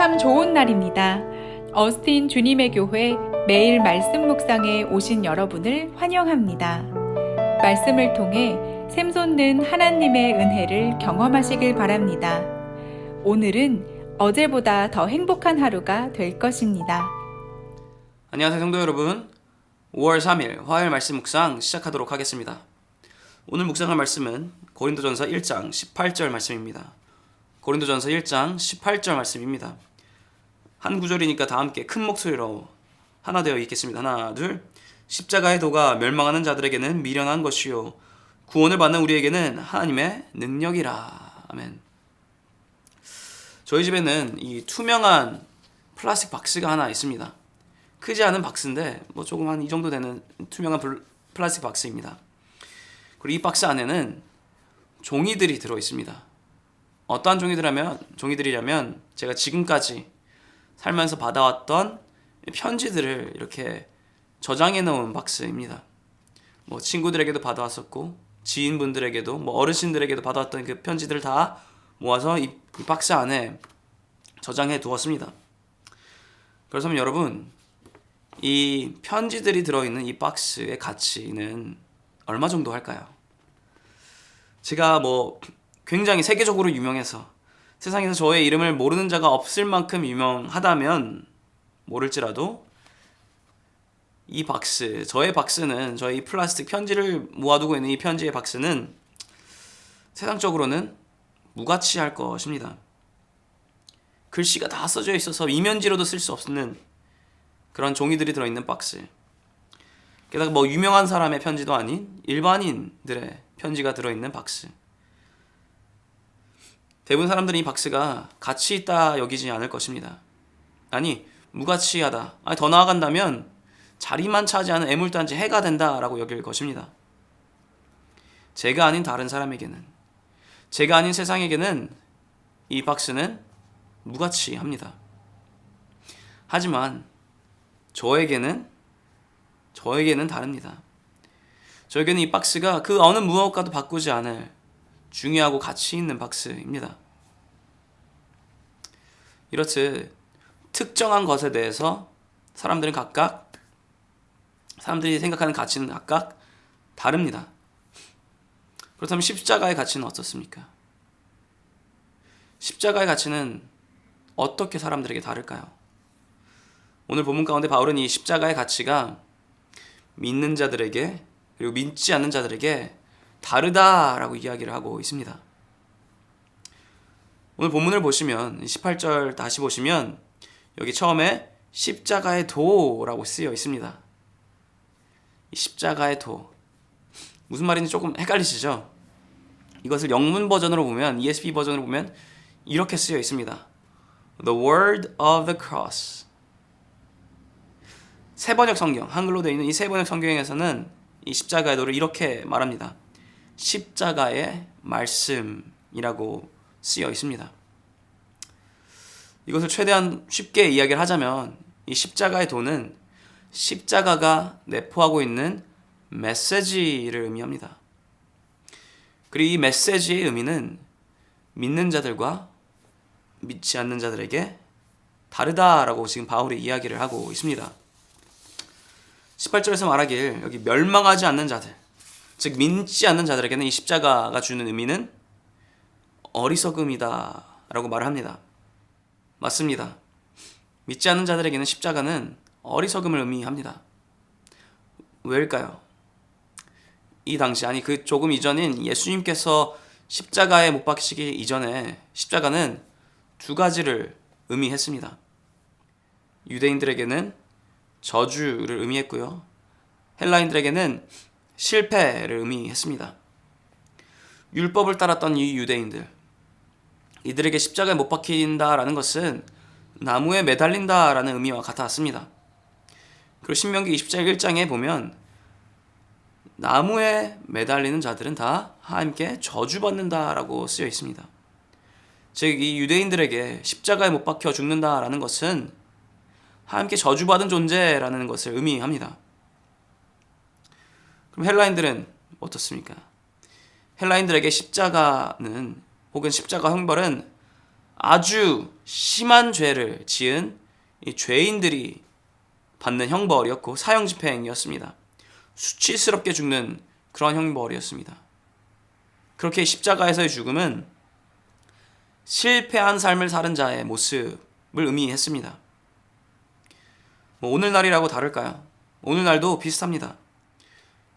참 좋은 날입니다. 어스틴 주님의 교회 매일 말씀 묵상에 오신 여러분을 환영합니다. 말씀을 통해 샘솟는 하나님의 은혜를 경험하시길 바랍니다. 오늘은 어제보다 더 행복한 하루가 될 것입니다. 안녕하세요 성도 여러분. 5월 3일 화요일 말씀 묵상 시작하도록 하겠습니다. 오늘 묵상할 말씀은 고린도전서 1장 18절 말씀입니다. 고린도전서 1장 18절 말씀입니다. 한 구절이니까 다 함께 큰 목소리로 하나 되어 읽겠습니다. 하나, 둘. 십자가의 도가 멸망하는 자들에게는 미련한 것이요 구원을 받는 우리에게는 하나님의 능력이라. 아멘. 저희 집에는 이 투명한 플라스틱 박스가 하나 있습니다. 크지 않은 박스인데 조금 한 이 정도 되는 투명한 플라스틱 박스입니다. 그리고 이 박스 안에는 종이들이 들어 있습니다. 어떠한 종이들이냐면 제가 지금까지 살면서 받아왔던 편지들을 이렇게 저장해 놓은 박스입니다. 친구들에게도 받아왔었고 지인분들에게도 어르신들에게도 받아왔던 그 편지들을 다 모아서 이 박스 안에 저장해 두었습니다. 그렇다면 여러분, 이 편지들이 들어있는 이 박스의 가치는 얼마 정도 할까요? 제가 굉장히 세계적으로 유명해서 세상에서 저의 이름을 모르는 자가 없을 만큼 유명하다면 모를지라도 이 박스, 저의 박스는, 저의 플라스틱 편지를 모아두고 있는 이 편지의 박스는 세상적으로는 무가치할 것입니다. 글씨가 다 써져 있어서 이면지로도 쓸 수 없는 그런 종이들이 들어있는 박스. 게다가 유명한 사람의 편지도 아닌 일반인들의 편지가 들어있는 박스. 대부분 사람들은 이 박스가 가치 있다 여기지 않을 것입니다. 아니, 무가치하다. 더 나아간다면 자리만 차지하는 애물단지 해가 된다라고 여길 것입니다. 제가 아닌 다른 사람에게는, 제가 아닌 세상에게는 이 박스는 무가치합니다. 하지만 저에게는 다릅니다. 저에게는 이 박스가 그 어느 무엇과도 바꾸지 않을 중요하고 가치 있는 박스입니다. 이렇듯 특정한 것에 대해서 사람들이 생각하는 가치는 각각 다릅니다. 그렇다면 십자가의 가치는 어떻습니까? 십자가의 가치는 어떻게 사람들에게 다를까요? 오늘 본문 가운데 바울은 이 십자가의 가치가 믿는 자들에게 그리고 믿지 않는 자들에게 다르다라고 이야기를 하고 있습니다. 오늘 본문을 보시면 18절 다시 보시면 여기 처음에 십자가의 도라고 쓰여 있습니다. 이 십자가의 도, 무슨 말인지 조금 헷갈리시죠? 이것을 영문 버전으로 보면, ESV 버전으로 보면 이렇게 쓰여 있습니다. The word of the cross. 세번역 성경, 한글로 되어 있는 이 세번역 성경에서는 이 십자가의 도를 이렇게 말합니다. 십자가의 말씀이라고 쓰여 있습니다. 이것을 최대한 쉽게 이야기를 하자면 이 십자가의 도는 십자가가 내포하고 있는 메시지를 의미합니다. 그리고 이 메시지의 의미는 믿는 자들과 믿지 않는 자들에게 다르다라고 지금 바울이 이야기를 하고 있습니다. 18절에서 말하길 여기 멸망하지 않는 자들, 즉 믿지 않는 자들에게는 이 십자가가 주는 의미는 어리석음이다 라고 말을 합니다. 맞습니다. 믿지 않는 자들에게는 십자가는 어리석음을 의미합니다. 왜일까요? 이 당시, 그 조금 이전인 예수님께서 십자가에 못 박히시기 이전에 십자가는 두 가지를 의미했습니다. 유대인들에게는 저주를 의미했고요, 헬라인들에게는 실패를 의미했습니다. 율법을 따랐던 이 유대인들, 이들에게 십자가에 못 박힌다라는 것은 나무에 매달린다라는 의미와 같았습니다. 그리고 신명기 20장 1장에 보면 나무에 매달리는 자들은 다 하나님께 저주받는다라고 쓰여 있습니다. 즉 이 유대인들에게 십자가에 못 박혀 죽는다라는 것은 하나님께 저주받은 존재라는 것을 의미합니다. 그럼 헬라인들은 어떻습니까? 헬라인들에게 십자가는, 혹은 십자가 형벌은 아주 심한 죄를 지은 이 죄인들이 받는 형벌이었고 사형집행이었습니다. 수치스럽게 죽는 그런 형벌이었습니다. 그렇게 십자가에서의 죽음은 실패한 삶을 사는 자의 모습을 의미했습니다. 오늘날이라고 다를까요? 오늘날도 비슷합니다.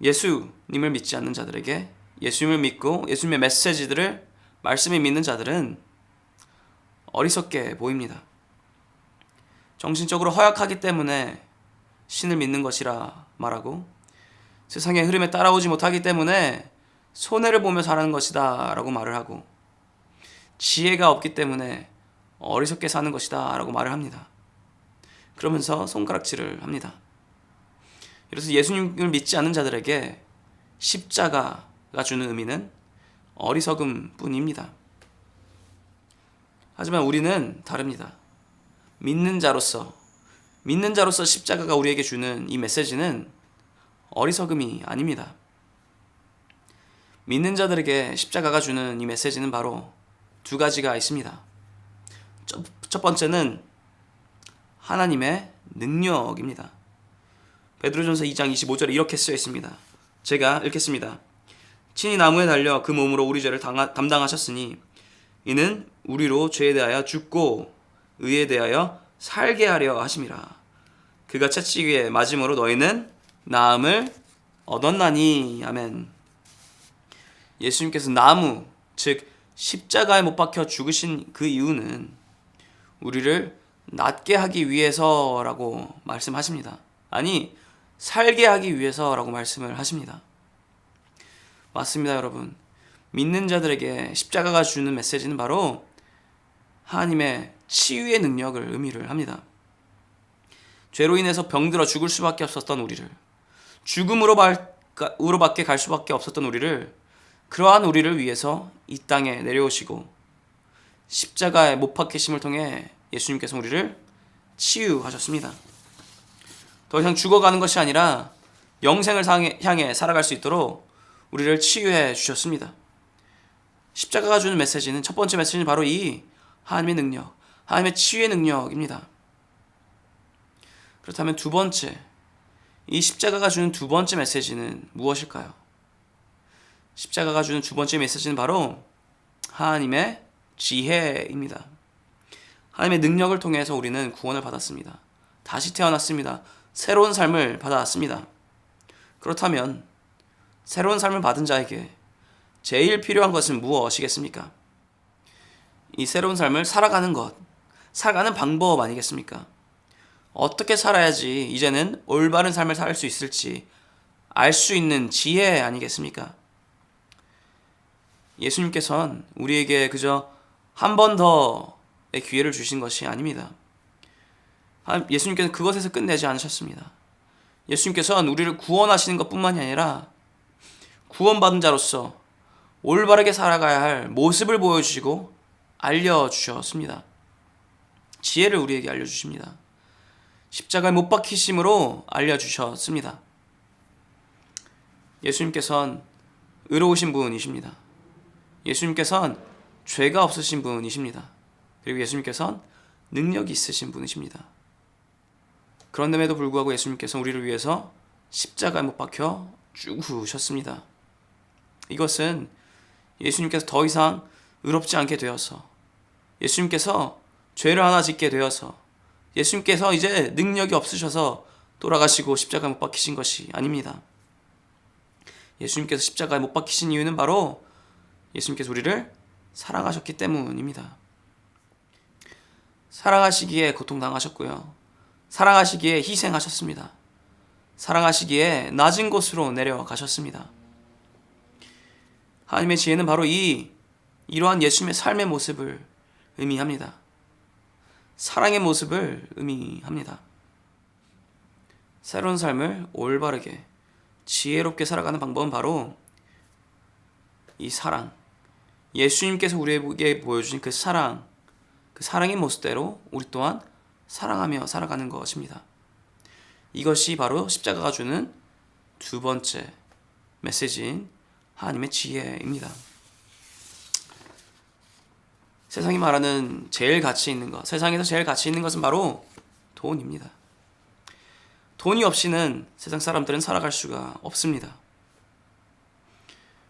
예수님을 믿지 않는 자들에게 예수님을 믿고 예수님의 메시지들을 말씀을 믿는 자들은 어리석게 보입니다. 정신적으로 허약하기 때문에 신을 믿는 것이라 말하고 세상의 흐름에 따라오지 못하기 때문에 손해를 보며 사는 것이다 라고 말을 하고 지혜가 없기 때문에 어리석게 사는 것이다 라고 말을 합니다. 그러면서 손가락질을 합니다. 그래서 예수님을 믿지 않는 자들에게 십자가가 주는 의미는 어리석음 뿐입니다. 하지만 우리는 다릅니다. 믿는 자로서 십자가가 우리에게 주는 이 메시지는 어리석음이 아닙니다. 믿는 자들에게 십자가가 주는 이 메시지는 바로 두 가지가 있습니다. 첫 번째는 하나님의 능력입니다. 베드로전서 2장 25절에 이렇게 쓰여 있습니다. 제가 읽겠습니다. 친히 나무에 달려 그 몸으로 우리 죄를 담당하셨으니 이는 우리로 죄에 대하여 죽고 의에 대하여 살게 하려 하심이라. 그가 채찍에 맞음으로 너희는 나음을 얻었나니. 아멘. 예수님께서 나무, 즉 십자가에 못 박혀 죽으신 그 이유는 우리를 낫게 하기 위해서라고 말씀하십니다. 아니, 살게 하기 위해서라고 말씀을 하십니다. 맞습니다, 여러분. 믿는 자들에게 십자가가 주는 메시지는 바로 하나님의 치유의 능력을 의미를 합니다. 죄로 인해서 병들어 죽을 수밖에 없었던 우리를, 죽음으로밖에 갈 수밖에 없었던 우리를, 그러한 우리를 위해서 이 땅에 내려오시고 십자가의 못 박히심을 통해 예수님께서 우리를 치유하셨습니다. 더 이상 죽어가는 것이 아니라 영생을 향해 살아갈 수 있도록 우리를 치유해 주셨습니다. 십자가가 주는 메시지는, 첫 번째 메시지는 바로 이 하나님의 능력, 하나님의 치유의 능력입니다. 그렇다면 두 번째, 이 십자가가 주는 두 번째 메시지는 무엇일까요? 십자가가 주는 두 번째 메시지는 바로 하나님의 지혜입니다. 하나님의 능력을 통해서 우리는 구원을 받았습니다. 다시 태어났습니다. 새로운 삶을 받아왔습니다. 그렇다면 새로운 삶을 받은 자에게 제일 필요한 것은 무엇이겠습니까? 이 새로운 삶을 살아가는 것, 살아가는 방법 아니겠습니까? 어떻게 살아야지 이제는 올바른 삶을 살 수 있을지 알 수 있는 지혜 아니겠습니까? 예수님께서는 우리에게 그저 한 번 더의 기회를 주신 것이 아닙니다. 예수님께서는 그것에서 끝내지 않으셨습니다. 예수님께서는 우리를 구원하시는 것뿐만이 아니라 구원받은 자로서 올바르게 살아가야 할 모습을 보여주시고 알려주셨습니다. 지혜를 우리에게 알려주십니다. 십자가에 못 박히심으로 알려주셨습니다. 예수님께서는 의로우신 분이십니다. 예수님께서는 죄가 없으신 분이십니다. 그리고 예수님께서는 능력이 있으신 분이십니다. 그런데도 불구하고 예수님께서는 우리를 위해서 십자가에 못 박혀 죽으셨습니다. 이것은 예수님께서 더 이상 의롭지 않게 되어서, 예수님께서 죄를 하나 짓게 되어서, 예수님께서 이제 능력이 없으셔서 돌아가시고 십자가에 못 박히신 것이 아닙니다. 예수님께서 십자가에 못 박히신 이유는 바로 예수님께서 우리를 사랑하셨기 때문입니다. 사랑하시기에 고통당하셨고요. 사랑하시기에 희생하셨습니다. 사랑하시기에 낮은 곳으로 내려가셨습니다. 하나님의 지혜는 바로 이러한 예수님의 삶의 모습을 의미합니다. 사랑의 모습을 의미합니다. 새로운 삶을 올바르게 지혜롭게 살아가는 방법은 바로 이 사랑, 예수님께서 우리에게 보여주신 그 사랑의 모습대로 우리 또한 사랑하며 살아가는 것입니다. 이것이 바로 십자가가 주는 두 번째 메시지인 하나님의 지혜입니다. 세상이 말하는 제일 가치 있는 것, 세상에서 제일 가치 있는 것은 바로 돈입니다. 돈이 없이는 세상 사람들은 살아갈 수가 없습니다.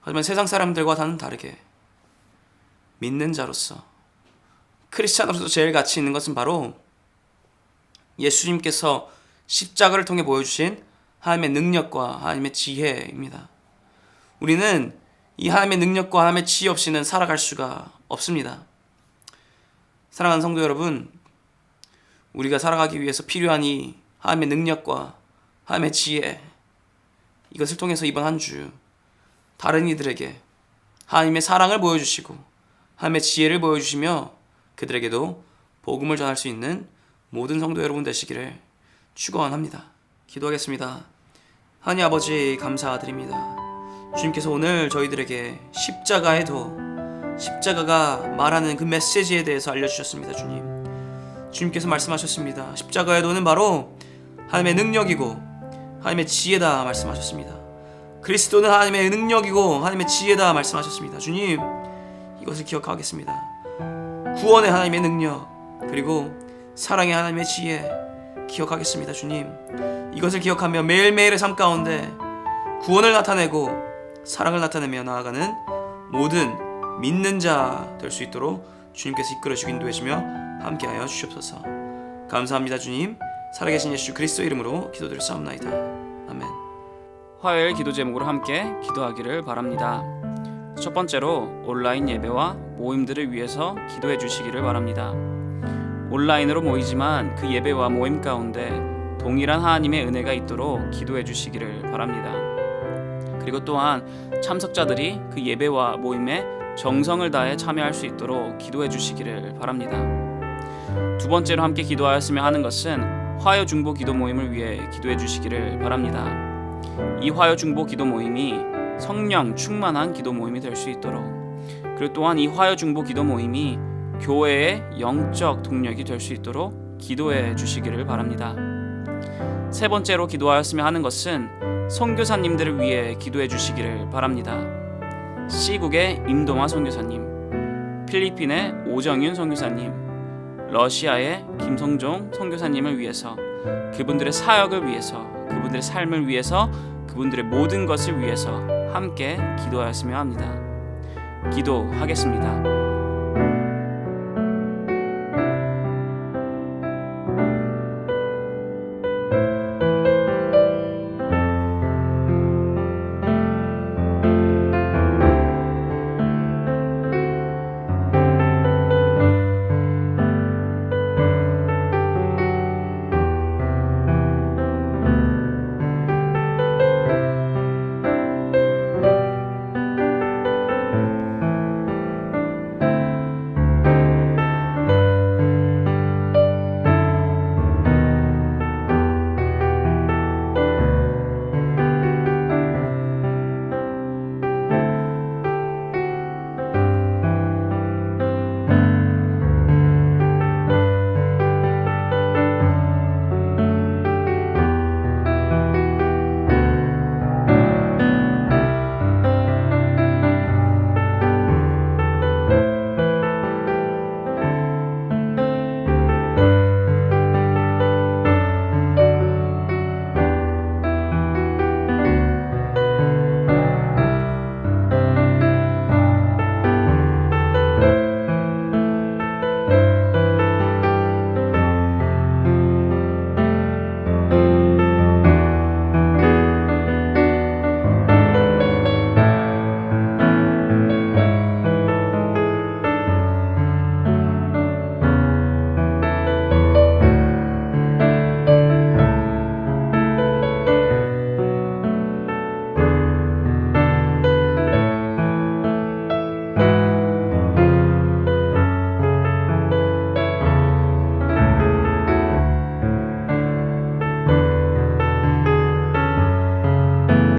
하지만 세상 사람들과 다르게 믿는 자로서, 크리스찬으로서 제일 가치 있는 것은 바로 예수님께서 십자가를 통해 보여주신 하나님의 능력과 하나님의 지혜입니다. 우리는 이 하나님의 능력과 하나님의 지혜 없이는 살아갈 수가 없습니다. 사랑하는 성도 여러분, 우리가 살아가기 위해서 필요한 이 하나님의 능력과 하나님의 지혜, 이것을 통해서 이번 한 주 다른 이들에게 하나님의 사랑을 보여주시고 하나님의 지혜를 보여주시며 그들에게도 복음을 전할 수 있는 모든 성도 여러분 되시기를 축원합니다. 기도하겠습니다. 하나님 아버지, 감사드립니다. 주님께서 오늘 저희들에게 십자가의 도, 십자가가 말하는 그 메시지에 대해서 알려주셨습니다. 주님께서 말씀하셨습니다. 십자가의 도는 바로 하나님의 능력이고 하나님의 지혜다 말씀하셨습니다. 그리스도는 하나님의 능력이고 하나님의 지혜다 말씀하셨습니다. 주님, 이것을 기억하겠습니다. 구원의 하나님의 능력, 그리고 사랑의 하나님의 지혜 기억하겠습니다. 주님, 이것을 기억하며 매일매일의 삶 가운데 구원을 나타내고 사랑을 나타내며 나아가는 모든 믿는 자 될 수 있도록 주님께서 이끌어주시고 인도해주시며 함께하여 주시옵소서. 감사합니다. 주님, 살아계신 예수 그리스도 이름으로 기도드렸사옵나이다. 아멘. 화요일 기도 제목으로 함께 기도하기를 바랍니다. 첫 번째로 온라인 예배와 모임들을 위해서 기도해 주시기를 바랍니다. 온라인으로 모이지만 그 예배와 모임 가운데 동일한 하나님의 은혜가 있도록 기도해 주시기를 바랍니다. 그리고 또한 참석자들이 그 예배와 모임에 정성을 다해 참여할 수 있도록 기도해 주시기를 바랍니다. 두 번째로 함께 기도하였으며 하는 것은 화요 중보 기도 모임을 위해 기도해 주시기를 바랍니다. 이 화요 중보 기도 모임이 성령 충만한 기도 모임이 될 수 있도록, 그리고 또한 이 화요 중보 기도 모임이 교회의 영적 동력이 될 수 있도록 기도해 주시기를 바랍니다. 세 번째로 기도하였으며 하는 것은 선교사님들을 위해 기도해 주시기를 바랍니다. C국의 임동화 선교사님, 필리핀의 오정윤 선교사님, 러시아의 김성종 선교사님을 위해서, 그분들의 사역을 위해서, 그분들의 삶을 위해서, 그분들의 모든 것을 위해서 함께 기도하였으며 합니다. 기도하겠습니다.